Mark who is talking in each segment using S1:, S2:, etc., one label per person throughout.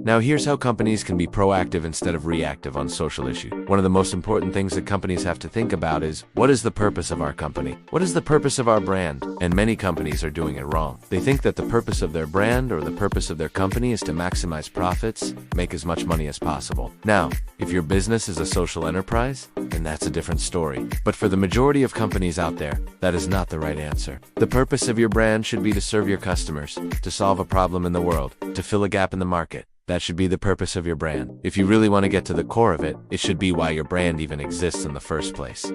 S1: Now here's how companies can be proactive instead of reactive on social issues. One of the most important things that companies have to think about is, what is the purpose of our company? What is the purpose of our brand? And many companies are doing it wrong. They think that the purpose of their brand or the purpose of their company is to maximize profits, make as much money as possible. Now, if your business is a social enterprise, then that's a different story. But for the majority of companies out there, that is not the right answer. The purpose of your brand should be to serve your customers, to solve a problem in the world, to fill a gap in the market. That should be the purpose of your brand. If you really want to get to the core of it, it should be why your brand even exists in the first place.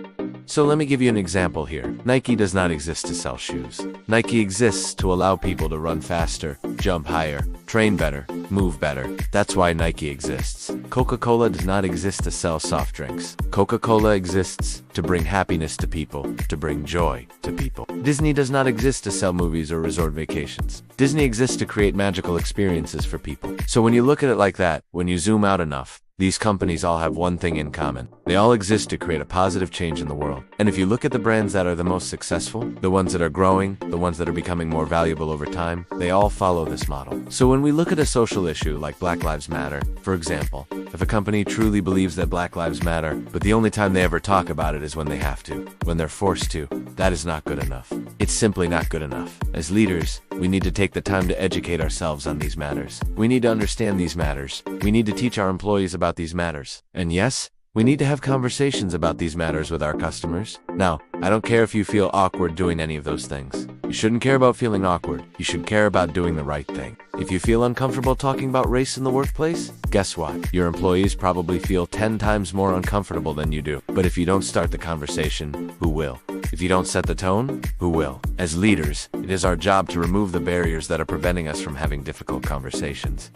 S1: So let me give you an example here. Nike does not exist to sell shoes. Nike exists to allow people to run faster, jump higher, train better, move better. That's why Nike exists. Coca-Cola does not exist to sell soft drinks. Coca-Cola exists to bring happiness to people, to bring joy to people. Disney does not exist to sell movies or resort vacations. Disney exists to create magical experiences for people. So when you look at it like that, when you zoom out enough, these companies all have one thing in common. They all exist to create a positive change in the world. And if you look at the brands that are the most successful, the ones that are growing, the ones that are becoming more valuable over time, they all follow this model. So when we look at a social issue like Black Lives Matter, for example, if a company truly believes that Black Lives Matter, but the only time they ever talk about it is when they have to, when they're forced to, that is not good enough. It's simply not good enough. As leaders, we need to take the time to educate ourselves on these matters. We need to understand these matters. We need to teach our employees about these matters. And yes, we need to have conversations about these matters with our customers. Now, I don't care if you feel awkward doing any of those things. You shouldn't care about feeling awkward. You should care about doing the right thing. If you feel uncomfortable talking about race in the workplace, guess what? Your employees probably feel 10 times more uncomfortable than you do. But if you don't start the conversation, who will? If you don't set the tone, who will? As leaders, it is our job to remove the barriers that are preventing us from having difficult conversations.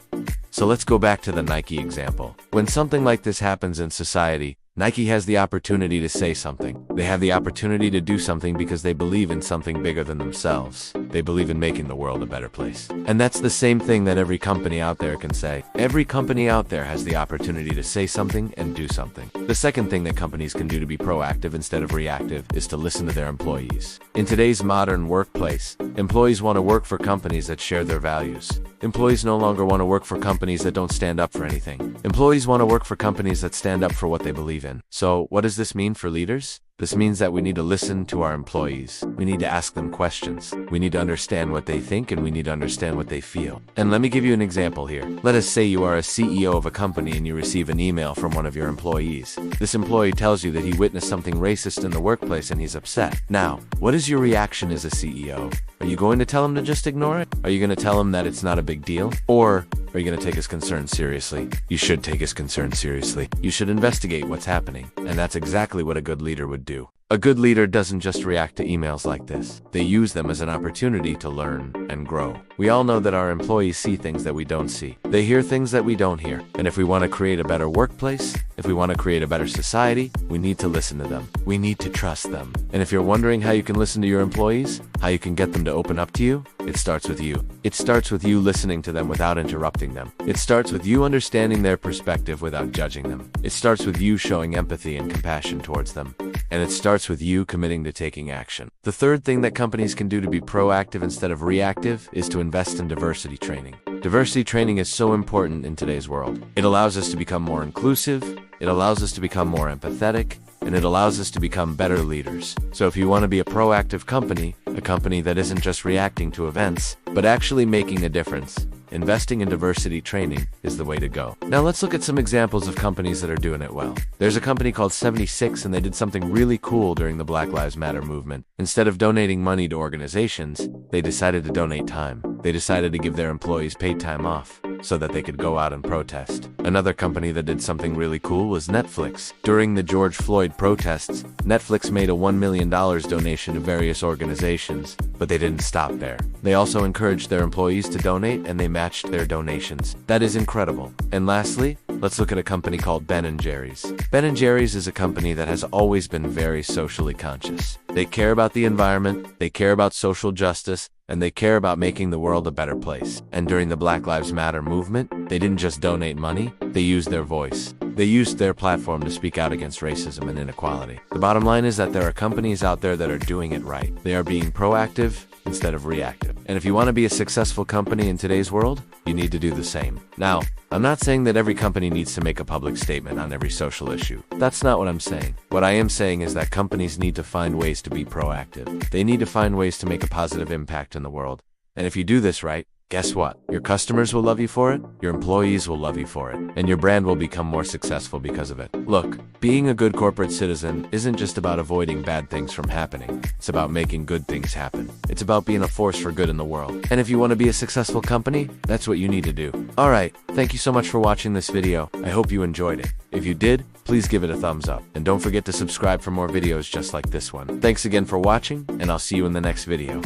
S1: So let's go back to the Nike example. When something like this happens in society, Nike has the opportunity to say something. They have the opportunity to do something because they believe in something bigger than themselves. They believe in making the world a better place. And that's the same thing that every company out there can say. Every company out there has the opportunity to say something and do something. The second thing that companies can do to be proactive instead of reactive is to listen to their employees. In today's modern workplace, employees want to work for companies that share their values. Employees no longer want to work for companies that don't stand up for anything. Employees want to work for companies that stand up for what they believe in. So, what does this mean for leaders? This means that we need to listen to our employees. We need to ask them questions. We need to understand what they think, and we need to understand what they feel. And let me give you an example here. Let us say you are a CEO of a company and you receive an email from one of your employees. This employee tells you that he witnessed something racist in the workplace and he's upset. Now, what is your reaction as a CEO? Are you going to tell him to just ignore it? Are you going to tell him that it's not a big deal? Or are you going to take his concern seriously? You should take his concern seriously. You should investigate what's happening. And that's exactly what a good leader would do. A good leader doesn't just react to emails like this. They use them as an opportunity to learn and grow. We all know that our employees see things that we don't see. They hear things that we don't hear. And if we want to create a better workplace, if we want to create a better society, we need to listen to them. We need to trust them. And if you're wondering how you can listen to your employees, how you can get them to open up to you, it starts with you. It starts with you listening to them without interrupting them. It starts with you understanding their perspective without judging them. It starts with you showing empathy and compassion towards them. And it starts with you committing to taking action. The third thing that companies can do to be proactive instead of reactive is to invest in diversity training. Diversity training is so important in today's world. It allows us to become more inclusive, it allows us to become more empathetic, and it allows us to become better leaders. So if you want to be a proactive company, a company that isn't just reacting to events, but actually making a difference, investing in diversity training is the way to go. Now let's look at some examples of companies that are doing it well. There's a company called 76 and they did something really cool during the Black Lives Matter movement. Instead of donating money to organizations, they decided to donate time. They decided to give their employees paid time off so that they could go out and protest. Another company that did something really cool was Netflix. During the George Floyd protests, Netflix made a $1 million donation to various organizations, but they didn't stop there. They also encouraged their employees to donate and they matched their donations. That is incredible. And lastly, let's look at a company called Ben & Jerry's. Ben & Jerry's is a company that has always been very socially conscious. They care about the environment, they care about social justice, and they care about making the world a better place. And during the Black Lives Matter movement, they didn't just donate money, they used their voice. They used their platform to speak out against racism and inequality. The bottom line is that there are companies out there that are doing it right. They are being proactive instead of reactive. And if you want to be a successful company in today's world, you need to do the same. Now, I'm not saying that every company needs to make a public statement on every social issue. That's not what I'm saying. What I am saying is that companies need to find ways to be proactive. They need to find ways to make a positive impact in the world. And if you do this right, guess what? Your customers will love you for it, your employees will love you for it, and your brand will become more successful because of it. Look, being a good corporate citizen isn't just about avoiding bad things from happening. It's about making good things happen. It's about being a force for good in the world. And if you want to be a successful company, that's what you need to do. Alright, thank you so much for watching this video. I hope you enjoyed it. If you did, please give it a thumbs up. And don't forget to subscribe for more videos just like this one. Thanks again for watching, and I'll see you in the next video.